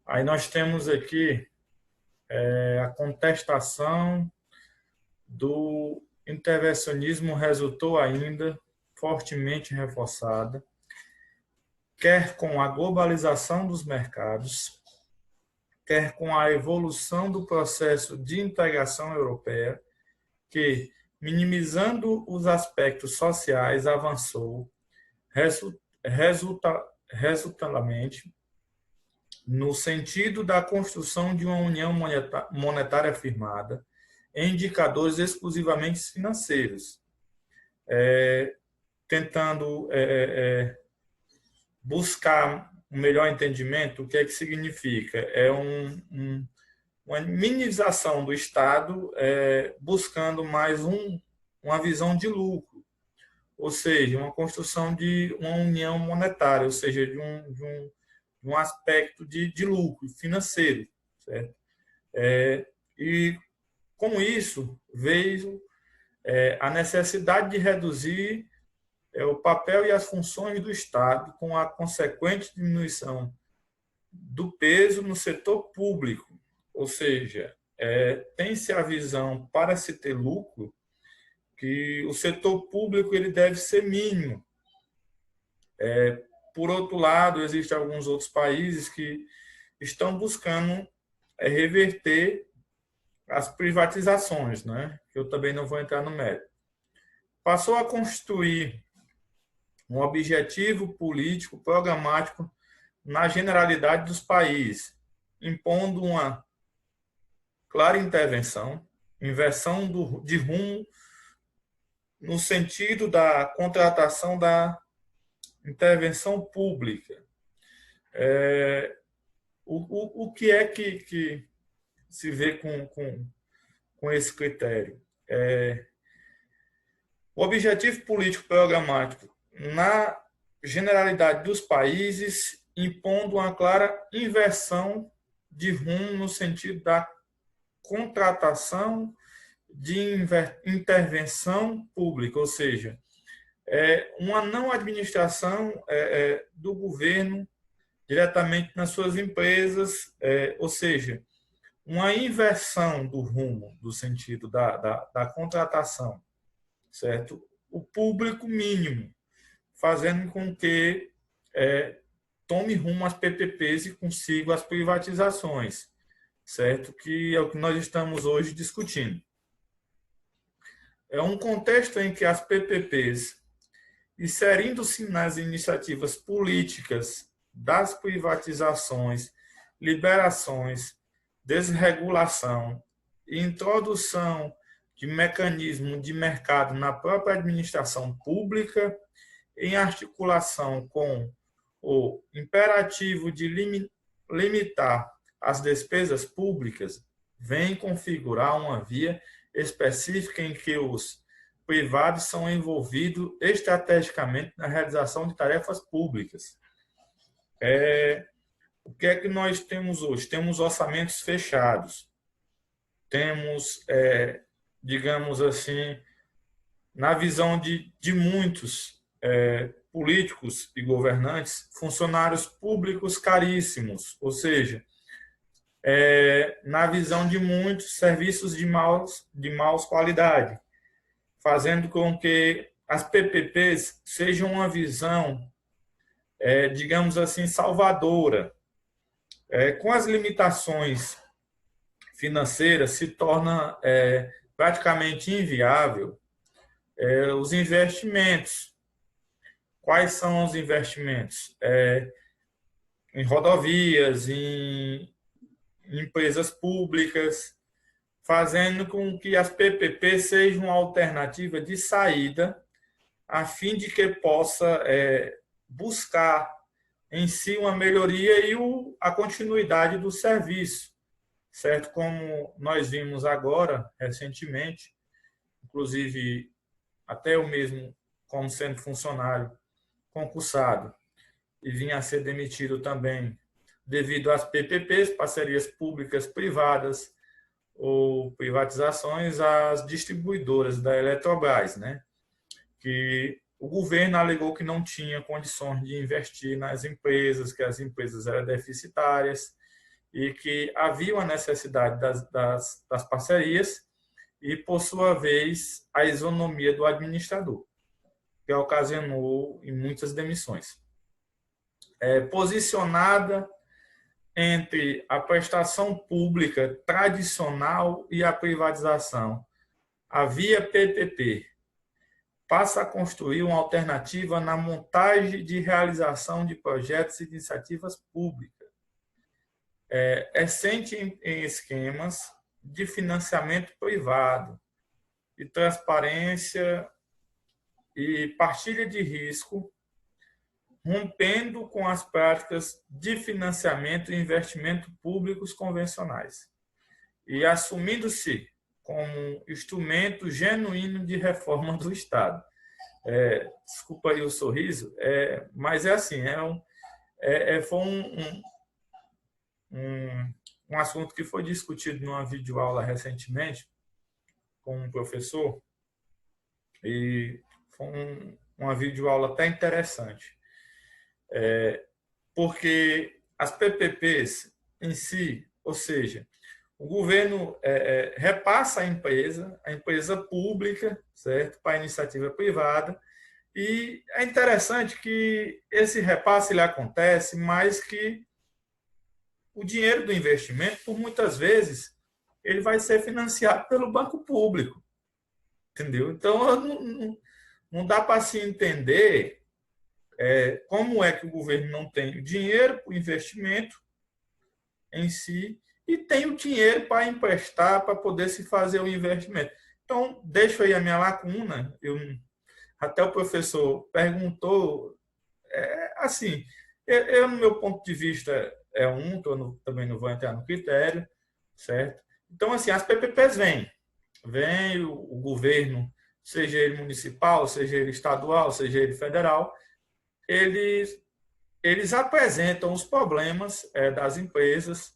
Aí nós temos aqui a contestação do intervencionismo resultou ainda fortemente reforçada, quer com a globalização dos mercados, quer com a evolução do processo de integração europeia, que, minimizando os aspectos sociais, avançou resultadamente no sentido da construção de uma união monetária firmada em indicadores exclusivamente financeiros, tentando buscar um melhor entendimento. O que é que significa? É uma minimização do Estado buscando mais uma visão de lucro, ou seja, uma construção de uma união monetária, ou seja, de um aspecto de lucro financeiro, certo? E com isso veio a necessidade de reduzir o papel e as funções do Estado, com a consequente diminuição do peso no setor público, ou seja, tem-se a visão para se ter lucro que o setor público ele deve ser mínimo. Por outro lado, existem alguns outros países que estão buscando reverter as privatizações, né? Eu também não vou entrar no mérito. Passou a constituir um objetivo político programático na generalidade dos países, impondo uma clara intervenção, inversão de rumo no sentido da contratação da intervenção pública. O que é que se vê com esse critério? O objetivo político programático na generalidade dos países, impondo uma clara inversão de rumo no sentido da contratação de intervenção pública, ou seja, uma não administração do governo diretamente nas suas empresas, ou seja, uma inversão do rumo, do sentido da contratação, certo? O público mínimo, fazendo com que tome rumo às PPPs e consiga as privatizações, certo? Que é o que nós estamos hoje discutindo. É um contexto em que as PPPs, inserindo-se nas iniciativas políticas das privatizações, liberações, desregulação e introdução de mecanismo de mercado na própria administração pública, em articulação com o imperativo de limitar as despesas públicas, vem configurar uma via específica em que os privados são envolvidos estrategicamente na realização de tarefas públicas. O que é que nós temos hoje? Temos orçamentos fechados, temos, digamos assim, na visão de muitos políticos e governantes, funcionários públicos caríssimos, ou seja, na visão de muitos, serviços de maus qualidade, fazendo com que as PPPs sejam uma visão, digamos assim, salvadora. Com as limitações financeiras, se torna praticamente inviável os investimentos. Quais são os investimentos? Em rodovias, em empresas públicas, fazendo com que as PPP sejam uma alternativa de saída, a fim de que possa buscar em si uma melhoria e a continuidade do serviço, certo? Como nós vimos agora, recentemente, inclusive até eu mesmo, como sendo funcionário concursado, e vinha a ser demitido também devido às PPPs, parcerias públicas privadas ou privatizações, às distribuidoras da Eletrobras, né? Que o governo alegou que não tinha condições de investir nas empresas, que as empresas eram deficitárias, e que havia uma necessidade das parcerias e, por sua vez, a isonomia do administrador, que ocasionou em muitas demissões. Posicionada entre a prestação pública tradicional e a privatização, a via PPP passa a construir uma alternativa na montagem de realização de projetos e iniciativas públicas, assente em esquemas de financiamento privado, de transparência e partilha de risco, rompendo com as práticas de financiamento e investimento públicos convencionais e assumindo-se como instrumento genuíno de reforma do Estado. Desculpa aí o sorriso, mas é assim, foi um assunto que foi discutido numa videoaula recentemente com um professor, e foi uma videoaula até interessante, porque as PPPs em si, ou seja, o governo repassa a empresa pública, certo, para a iniciativa privada, e é interessante que esse repasse ele acontece, mas que o dinheiro do investimento, por muitas vezes, ele vai ser financiado pelo banco público, entendeu? Então, não dá para se entender como é que o governo não tem o dinheiro para o investimento em si e tem o dinheiro para emprestar, para poder se fazer o investimento. Então, deixo aí a minha lacuna. Até o professor perguntou, assim, no meu ponto de vista, que eu também não vou entrar no critério, certo? Então, assim, as PPPs vem o governo, seja ele municipal, seja ele estadual, seja ele federal, eles apresentam os problemas das empresas,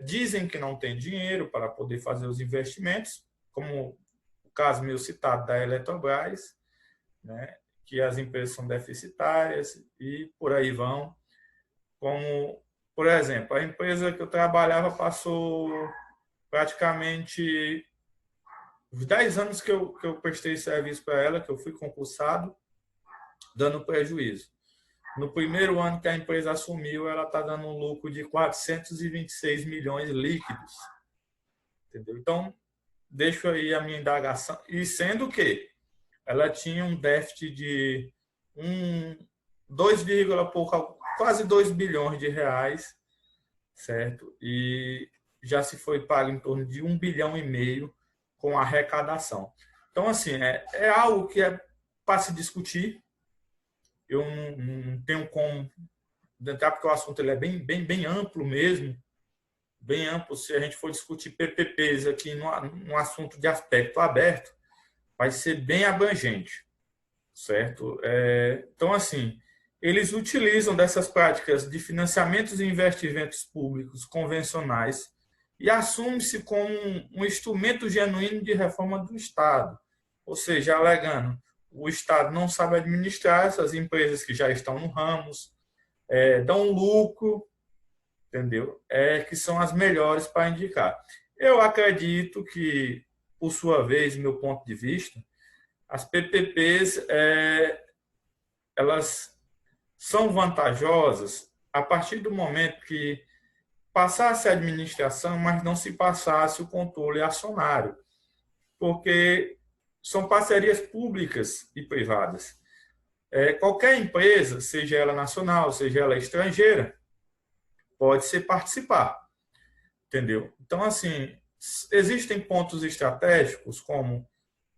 dizem que não tem dinheiro para poder fazer os investimentos, como o caso meu citado da Eletrobras, né, que as empresas são deficitárias e por aí vão. Como, por exemplo, a empresa que eu trabalhava passou praticamente os 10 anos que eu prestei serviço para ela, que eu fui concursado, dando prejuízo. No primeiro ano que a empresa assumiu, ela está dando um lucro de 426 milhões líquidos. Entendeu? Então, deixo aí a minha indagação. E sendo que ela tinha um déficit de 2, quase 2 bilhões de reais, certo? E já se foi pago em torno de 1,5 bilhão com arrecadação. Então, assim, é algo que é para se discutir. Eu não tenho como entrar, porque o assunto ele é bem amplo mesmo, bem amplo. Se a gente for discutir PPPs aqui no assunto de aspecto aberto, vai ser bem abrangente, certo? Então, assim, eles utilizam dessas práticas de financiamentos e investimentos públicos convencionais e assume-se como um instrumento genuíno de reforma do Estado, ou seja, alegando o Estado não sabe administrar essas empresas que já estão no ramos, dão lucro, entendeu? Que são as melhores para indicar. Eu acredito que, por sua vez, meu ponto de vista, as PPPs elas são vantajosas a partir do momento que passasse a administração, mas não se passasse o controle acionário, porque são parcerias públicas e privadas. Qualquer empresa, seja ela nacional, seja ela estrangeira, pode se participar, entendeu? Então, assim, existem pontos estratégicos como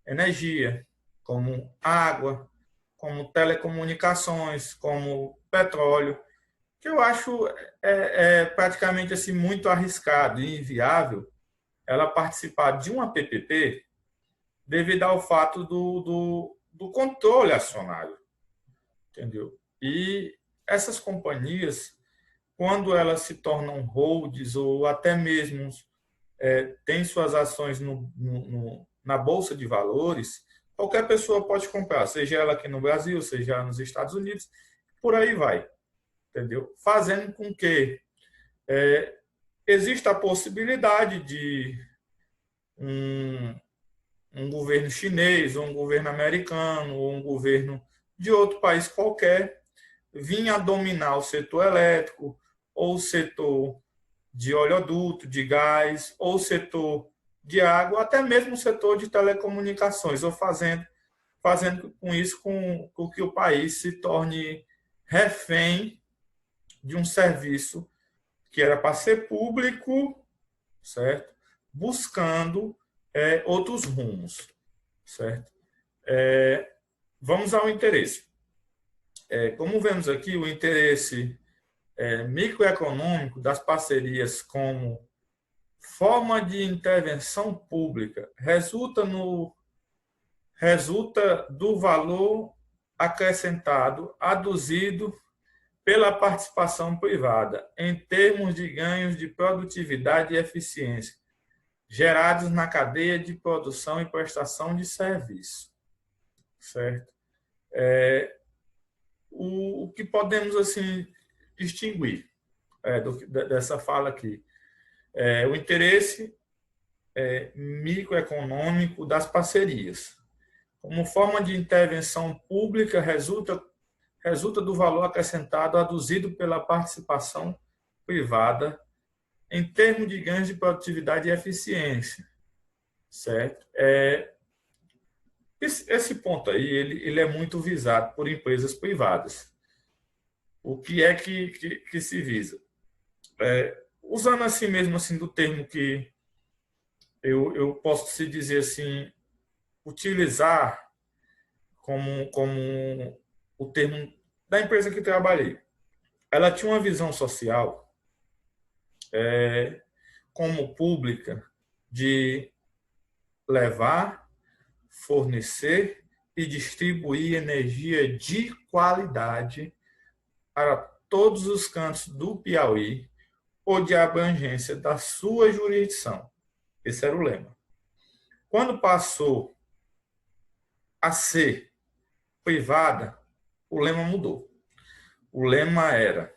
energia, como água, como telecomunicações, como petróleo, que eu acho praticamente assim, muito arriscado e inviável ela participar de uma PPP devido ao fato do controle acionário, entendeu? E essas companhias, quando elas se tornam holds ou até mesmo têm suas ações na Bolsa de Valores, qualquer pessoa pode comprar, seja ela aqui no Brasil, seja ela nos Estados Unidos, por aí vai, entendeu? Fazendo com que existe a possibilidade de um, um governo chinês, ou um governo americano, ou um governo de outro país qualquer vir a dominar o setor elétrico, ou o setor de oleoduto, de gás, ou o setor de água, até mesmo o setor de telecomunicações, ou fazendo com isso com que o país se torne refém de um serviço que era para ser público, certo? Buscando outros rumos, certo? Vamos ao interesse. Como vemos aqui, o interesse microeconômico das parcerias como forma de intervenção pública resulta do valor acrescentado aduzido pela participação privada, em termos de ganhos de produtividade e eficiência, gerados na cadeia de produção e prestação de serviço. Certo? O que podemos assim distinguir dessa fala aqui? O interesse microeconômico das parcerias. Como forma de intervenção pública, resulta do valor acrescentado aduzido pela participação privada em termos de ganhos de produtividade e eficiência, certo? Esse ponto aí, ele é muito visado por empresas privadas. O que é que se visa? Usando assim mesmo assim do termo que eu posso se dizer assim, utilizar como o termo da empresa que trabalhei. Ela tinha uma visão social como pública de levar, fornecer e distribuir energia de qualidade para todos os cantos do Piauí ou de abrangência da sua jurisdição. Esse era o lema. Quando passou a ser privada, o lema mudou. O lema era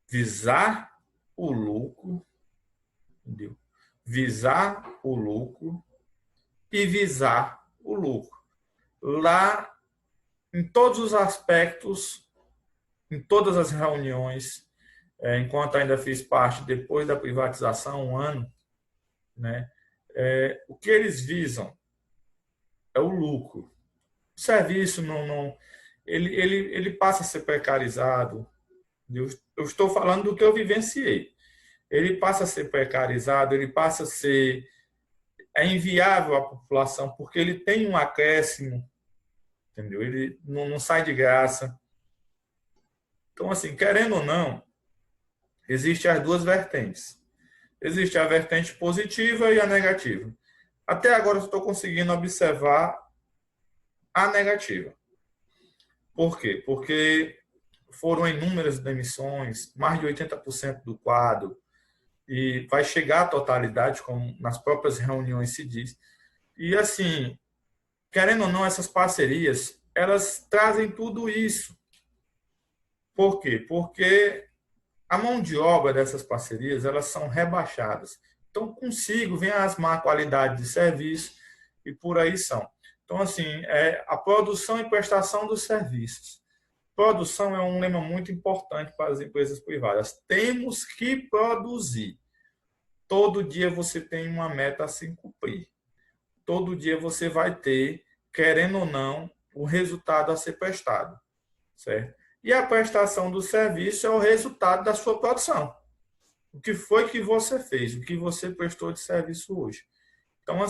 visar o lucro, entendeu? Visar o lucro e visar o lucro. Lá, em todos os aspectos, em todas as reuniões, enquanto ainda fiz parte depois da privatização, um ano, né, o que eles visam é o lucro. O serviço ele passa a ser precarizado. Eu estou falando do que eu vivenciei. Ele passa a ser precarizado, ele passa a ser inviável à população, porque ele tem um acréscimo, entendeu? Ele não sai de graça. Então, assim, querendo ou não, existem as duas vertentes. Existe a vertente positiva e a negativa. Até agora eu estou conseguindo observar a negativa. Por quê? Porque foram inúmeras demissões, mais de 80% do quadro, e vai chegar à totalidade, como nas próprias reuniões se diz. E assim, querendo ou não, essas parcerias, elas trazem tudo isso. Por quê? Porque a mão de obra dessas parcerias, elas são rebaixadas. Então, consigo, vem as má qualidade de serviço e por aí são. Então, assim, a produção e prestação dos serviços. Produção é um lema muito importante para as empresas privadas. Temos que produzir. Todo dia você tem uma meta a se cumprir. Todo dia você vai ter, querendo ou não, o resultado a ser prestado, certo? E a prestação do serviço é o resultado da sua produção. O que foi que você fez? O que você prestou de serviço hoje? Então, assim,